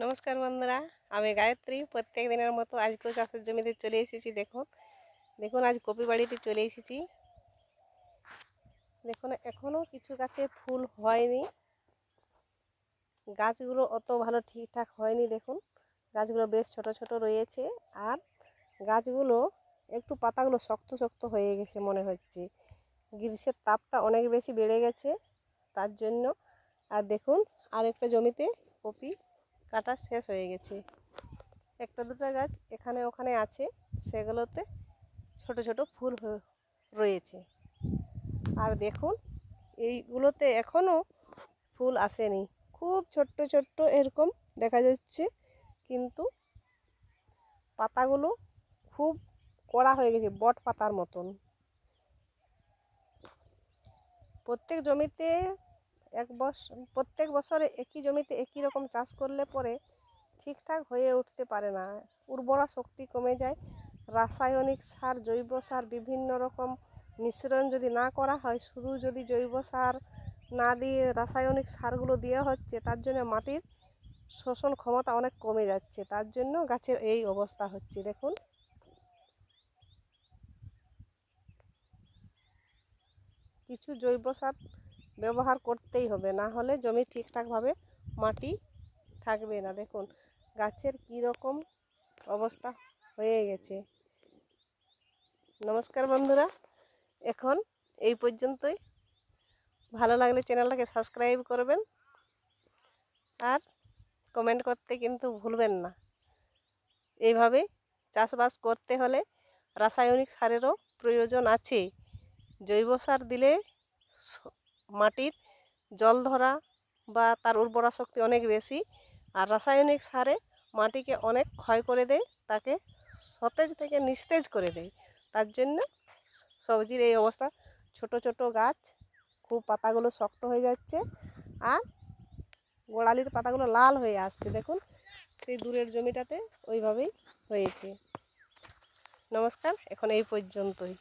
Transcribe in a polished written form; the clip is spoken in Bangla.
নমস্কার বন্ধুরা, আমি গায়ত্রী। প্রত্যেক দিনের মতো আজকেও চাষের জমিতে চলে এসেছি। দেখুন দেখুন আজ কপি বাড়িতে চলে এসেছি। দেখুন এখনও কিছু গাছে ফুল হয়নি, গাছগুলো অত ভালো ঠিকঠাক হয়নি। দেখুন গাছগুলো বেশ ছোট ছোট রয়েছে, আর গাছগুলো একটু পাতাগুলো শক্ত শক্ত হয়ে গেছে মনে হচ্ছে। গ্রীষ্মের তাপটা অনেক বেশি বেড়ে গেছে তার জন্য। আর দেখুন আরেকটা জমিতে কপি কাটা শেষ হয়ে গেছে। একটা দুটো গাছ এখানে ওখানে আছে, সেগুলোতে ছোট ছোট ফুল রয়েছে। আর দেখুন এইগুলোতে এখনও ফুল আসেনি, খুব ছোট্ট ছোট্ট এরকম দেখা যাচ্ছে, কিন্তু পাতাগুলো খুব কড়া হয়ে গেছে, বট পাতার মতন। প্রত্যেক জমিতে প্রত্যেক বছরে একই জমিতে একই রকম চাষ করলে পরে ঠিকঠাক হয়ে উঠতে পারে না, উর্বরা শক্তি কমে যায়। রাসায়নিক সার, জৈব সার বিভিন্ন রকম মিশ্রণ যদি না করা হয়, শুধু যদি জৈব সার না দিয়ে রাসায়নিক সারগুলো দেওয়া হচ্ছে, তার জন্য মাটির শোষণ ক্ষমতা অনেক কমে যাচ্ছে, তার জন্য গাছের এই অবস্থা হচ্ছে। দেখুন কিছু জৈব সার ব্যবহার করতেই হবে, না হলে জমি ঠিকঠাকভাবে মাটি থাকবে না। দেখুন গাছের কী রকম অবস্থা হয়ে গেছে। নমস্কার বন্ধুরা, এখন এই পর্যন্তই। ভালো লাগলে চ্যানেলটাকে সাবস্ক্রাইব করবেন, আর কমেন্ট করতে কিন্তু ভুলবেন না। এইভাবে চাষবাস করতে হলে রাসায়নিক সারেরও প্রয়োজন আছে। জৈব সার দিলে মাটির জল ধরা বা তার উর্বরা শক্তি অনেক বেশি, আর রাসায়নিক সারে মাটিকে অনেক ক্ষয় করে দেয়, তাকে সতেজ থেকে নিস্তেজ করে দেয়। তার জন্য সবজির এই অবস্থা। ছোট ছোট গাছ, খুব পাতাগুলো শক্ত হয়ে যাচ্ছে, আর গোড়ালির পাতাগুলো লাল হয়ে আসছে। দেখুন সেই দূরের জমিটাতে ওইভাবেই হয়েছে। নমস্কার, এখন এই পর্যন্তই।